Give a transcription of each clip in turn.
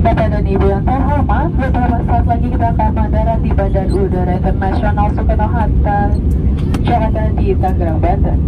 Bapak dan Ibu yang terhormat, beberapa saat lagi kita akan mendarat di Bandara Udara Internasional Soekarno-Hatta, Jakarta di Tangerang, Banten.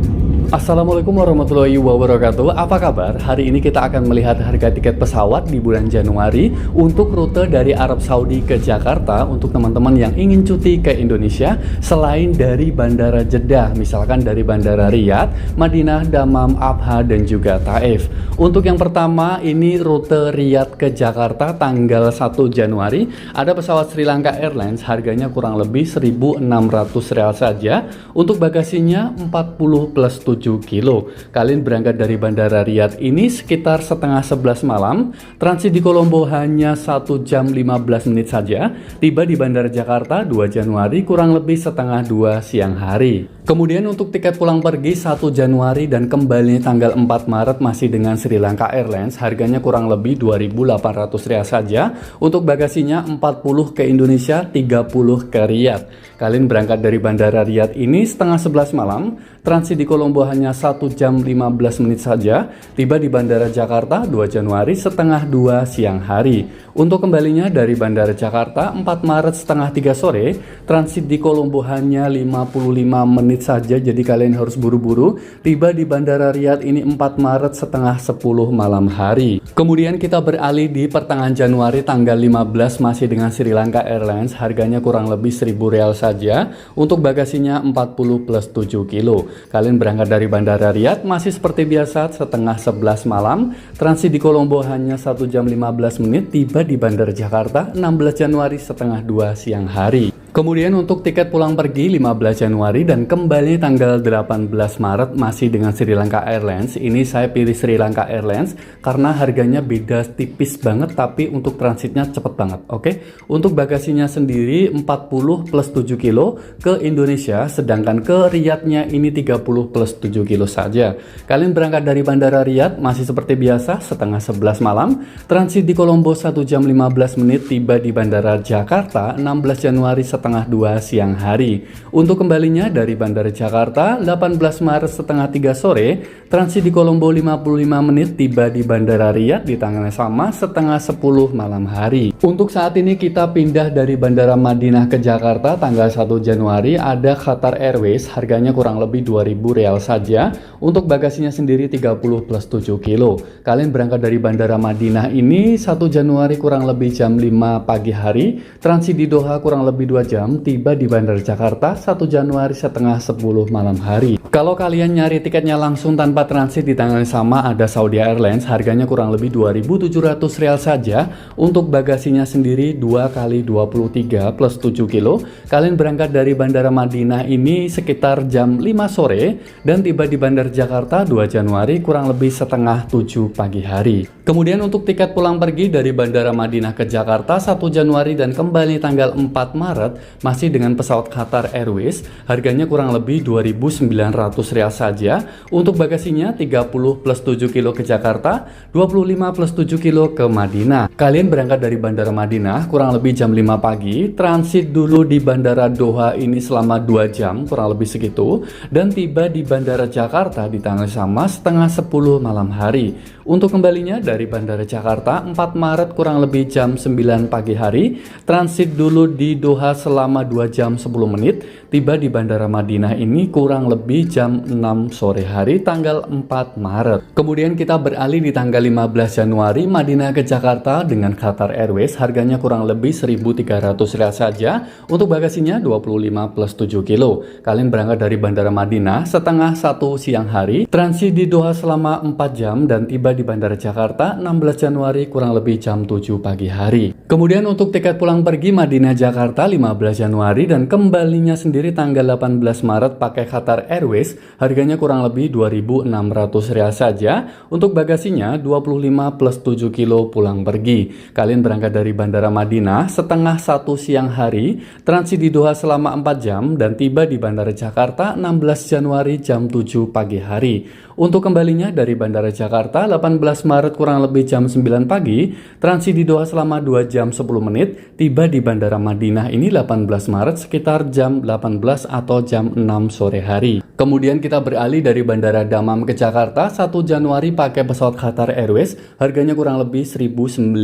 Assalamualaikum warahmatullahi wabarakatuh. Apa kabar? Hari ini kita akan melihat harga tiket pesawat di bulan Januari untuk rute dari Arab Saudi ke Jakarta untuk teman-teman yang ingin cuti ke Indonesia selain dari Bandara Jeddah, misalkan dari Bandara Riyadh, Madinah, Dammam, Abha, dan juga Taif. Untuk yang pertama ini rute Riyadh ke Jakarta tanggal 1 Januari. Ada pesawat Sri Lanka Airlines, harganya kurang lebih 1.600 real saja. Untuk bagasinya 40 plus 7 kilo. Kalian berangkat dari Bandara Riyadh ini sekitar setengah 11 malam. Transit di Kolombo hanya 1 jam 15 menit saja. Tiba di Bandara Jakarta 2 Januari kurang lebih setengah 2 siang hari. Kemudian untuk tiket pulang pergi 1 Januari dan kembali tanggal 4 Maret masih dengan Sri Lanka Airlines, harganya kurang lebih 2.800 real saja. Untuk bagasinya 40 ke Indonesia, 30 ke Riyadh. Kalian berangkat dari Bandara Riyadh ini setengah 11 malam, transit di Kolombo hanya 1 jam 15 menit saja, tiba di Bandara Jakarta 2 Januari setengah 2 siang hari. Untuk kembalinya dari Bandara Jakarta 4 Maret setengah 3 sore, transit di Kolombo hanya 55 menit saja, jadi kalian harus buru-buru. Tiba di Bandara Riyadh ini 4 Maret setengah 10 malam hari. Kemudian kita beralih di pertengahan Januari tanggal 15 masih dengan Sri Lanka Airlines, harganya kurang lebih 1.000 real saja. Untuk bagasinya 40 plus 7 kilo. Kalian berangkat dari Bandara Riyadh masih seperti biasa setengah 11 malam, transit di Kolombo hanya 1 jam 15 menit, tiba di Bandara Jakarta 16 Januari setengah 2 siang hari. Kemudian untuk tiket pulang pergi 15 Januari dan kembali tanggal 18 Maret masih dengan Sri Lanka Airlines. Ini saya pilih Sri Lanka Airlines karena harganya beda tipis banget tapi untuk transitnya cepet banget. Oke. Untuk bagasinya sendiri 40 plus 7 kilo ke Indonesia, sedangkan ke Riyadhnya ini 30 plus 7 kilo saja. Kalian berangkat dari Bandara Riyadh masih seperti biasa setengah 11 malam, transit di Kolombo 1 jam 15 menit, tiba di Bandara Jakarta 16 Januari setengah 2 siang hari. Untuk kembalinya dari Bandara Jakarta 18 Maret setengah 3 sore, transit di Kolombo 55 menit, tiba di Bandara Riyadh di tanggal sama setengah 10 malam hari. Untuk saat ini kita pindah dari Bandara Madinah ke Jakarta tanggal 1 Januari. Ada Qatar Airways, harganya kurang lebih 2.000 real saja. Untuk bagasinya sendiri 30 plus 7 kilo. Kalian berangkat dari Bandara Madinah ini 1 Januari kurang lebih jam 5 pagi hari, transit di Doha kurang lebih 2 jam, tiba di Bandara Jakarta 1 Januari setengah 10 malam hari. Kalau kalian nyari tiketnya langsung tanpa transit di tanggal yang sama, ada Saudi Airlines, harganya kurang lebih 2.700 real saja. Untuk bagasinya sendiri 2 kali 23 plus 7 kilo. Kalian berangkat dari Bandara Madinah ini sekitar jam 5 sore dan tiba di Bandara Jakarta 2 Januari kurang lebih setengah 7 pagi hari. Kemudian untuk tiket pulang pergi dari Bandara Madinah ke Jakarta 1 Januari dan kembali tanggal 4 Maret masih dengan pesawat Qatar Airways, harganya kurang lebih 2.900 real saja. Untuk bagasinya 30 plus 7 kilo ke Jakarta, 25 plus 7 kilo ke Madinah. Kalian berangkat dari Bandara Madinah kurang lebih jam 5 pagi, transit dulu di Bandara Doha ini selama 2 jam kurang lebih segitu, dan tiba di Bandara Jakarta di tanggal sama setengah 10 malam hari. Untuk kembalinya dari Bandara Jakarta 4 Maret kurang lebih jam 9 pagi hari, transit dulu di Doha selama 2 jam 10 menit, tiba di Bandara Madinah ini kurang lebih jam 6 sore hari tanggal 4 Maret. Kemudian kita beralih di tanggal 15 Januari, Madinah ke Jakarta dengan Qatar Airways, harganya kurang lebih 1.300 real saja. Untuk bagasinya 25 plus 7 kilo. Kalian berangkat dari Bandara Madinah setengah 1 siang hari, transit di Doha selama 4 jam dan tiba di Bandara Jakarta 16 Januari kurang lebih jam 7 pagi hari. Kemudian untuk tiket pulang pergi Madinah Jakarta 15 Januari dan kembalinya sendiri tanggal 18 Maret pakai Qatar Airways, harganya kurang lebih 2.600 real saja. Untuk bagasinya 25 plus 7 kilo pulang pergi. Kalian berangkat dari Bandara Madinah setengah 1 siang hari, transit di Doha selama 4 jam dan tiba di Bandara Jakarta 16 Januari jam 7 pagi hari. Untuk kembalinya dari Bandara Jakarta 18 Maret kurang lebih jam 9 pagi, transit di Doha selama 2 jam 10 menit, tiba di Bandara Madinah ini 18 Maret sekitar jam 18 atau jam 6 sore hari. Kemudian kita beralih dari Bandara Dammam ke Jakarta 1 Januari pakai pesawat Qatar Airways, harganya kurang lebih 1.900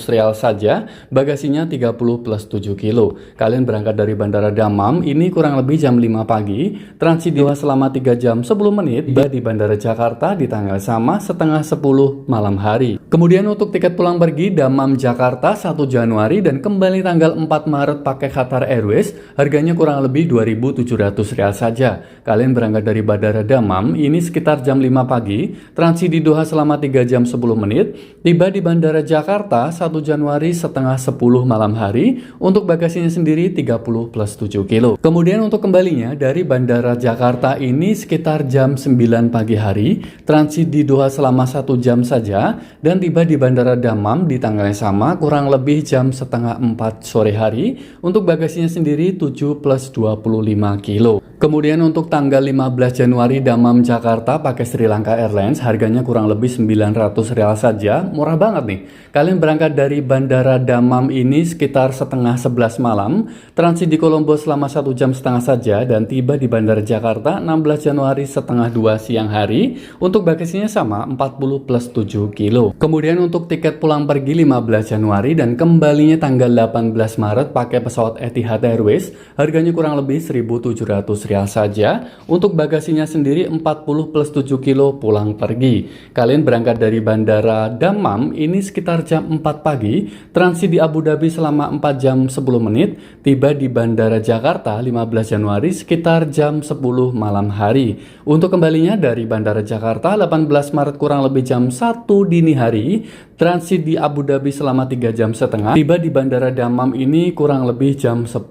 rial saja, bagasinya 30 plus 7 kilo. Kalian berangkat dari Bandara Dammam ini kurang lebih jam 5 pagi, transit di Doha selama 3 jam 10 menit, tiba di Bandara Jakarta di tanggal sama setengah 10 malam hari. Kemudian untuk tiket pulang pergi Dammam Jakarta 1 Januari dan kembali tanggal 4 Maret pakai Qatar Airways, harganya kurang lebih 2.700 rial saja. Kalian berangkat dari Bandara Dammam ini sekitar jam 5 pagi, transit di Doha selama 3 jam 10 menit, tiba di Bandara Jakarta 1 Januari setengah 10 malam hari, untuk bagasinya sendiri 30 plus 7 kilo. Kemudian untuk kembalinya dari Bandara Jakarta ini sekitar jam 9 pagi hari, transit di Doha selama 1 jam saja, dan tiba di Bandara Dammam di tanggal yang sama kurang lebih jam setengah 4 sore hari, untuk bagasinya sendiri 7 plus 25 kilo. Kemudian untuk tanggal 15 Januari Dammam Jakarta pakai Sri Lanka Airlines, harganya kurang lebih 900 rial saja, murah banget nih. Kalian berangkat dari Bandara Dammam ini sekitar setengah 11 malam, transit di Kolombo selama 1 jam setengah saja, dan tiba di Bandara Jakarta 16 Januari setengah 2 siang hari, untuk bagasinya sama 40 plus 7 kilo. Kemudian untuk tiket pulang pergi 15 Januari dan kembalinya tanggal 18 Maret pakai pesawat Etihad Airways, harganya kurang lebih 1.700 rial saja, untuk bagasinya sendiri 40 plus 7 kilo pulang pergi. Kalian berangkat dari Bandara Dammam ini sekitar jam 4 pagi, transit di Abu Dhabi selama 4 jam 10 menit, tiba di Bandara Jakarta 15 Januari sekitar jam 10 malam hari. Untuk kembalinya dari Bandara Jakarta 18 Maret kurang lebih jam 1 dini hari, transit di Abu Dhabi selama 3 jam setengah, tiba di Bandara Dammam ini kurang lebih jam 10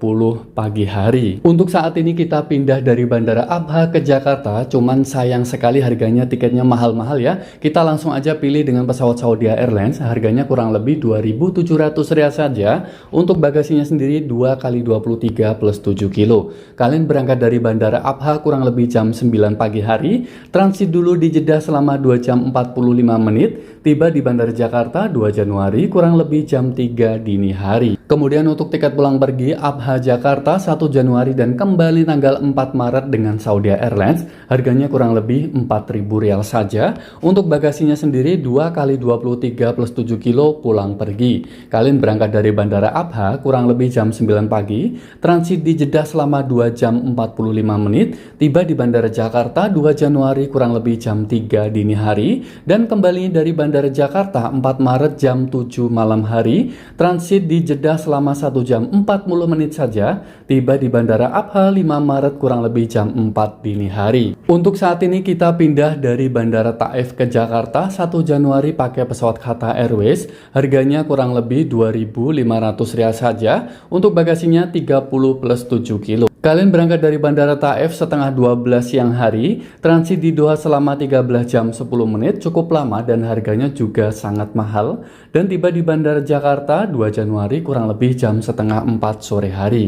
pagi hari. Untuk saat ini kita pindah dari Bandara Abha ke Jakarta, cuman sayang sekali harganya tiketnya mahal-mahal ya. Kita langsung aja pilih dengan pesawat Saudi Airlines, harganya kurang lebih 2.700 rial saja, untuk bagasinya sendiri 2 kali 23 plus 7 kilo. Kalian berangkat dari Bandara Abha kurang lebih jam 9 pagi hari, transit dulu di Jeddah selama 2 jam 45 menit, tiba di Bandara Jakarta 2 Januari kurang lebih jam 3 dini hari. Kemudian untuk tiket pulang pergi Abha Jakarta 1 Januari dan kembali tanggal 4 Maret dengan Saudi Airlines, harganya kurang lebih 4.000 rial saja, untuk bagasinya sendiri 2 kali 23 plus 7 kilo pulang pergi. Kalian berangkat dari Bandara Abha kurang lebih jam 9 pagi, transit di Jeddah selama 2 jam 45 menit, tiba di Bandara Jakarta 2 Januari kurang lebih jam 3 dini hari, dan kembali dari Bandara Jakarta 4 Maret jam 7 malam hari, transit di Jeddah selama 1 jam 40 menit saja, tiba di Bandara Abha 5 Maret kurang lebih jam 4 dini hari. Untuk saat ini kita pindah dari Bandara Taif ke Jakarta 1 Januari pakai pesawat Qatar Airways, harganya kurang lebih 2.500 rial saja, untuk bagasinya 30 plus 7 kilo. Kalian berangkat dari Bandara Taif setengah 12 siang hari, transit di Doha selama 13 jam 10 menit, cukup lama dan harganya juga sangat mahal, dan tiba di Bandara Jakarta 2 Januari kurang lebih jam setengah 4 sore hari.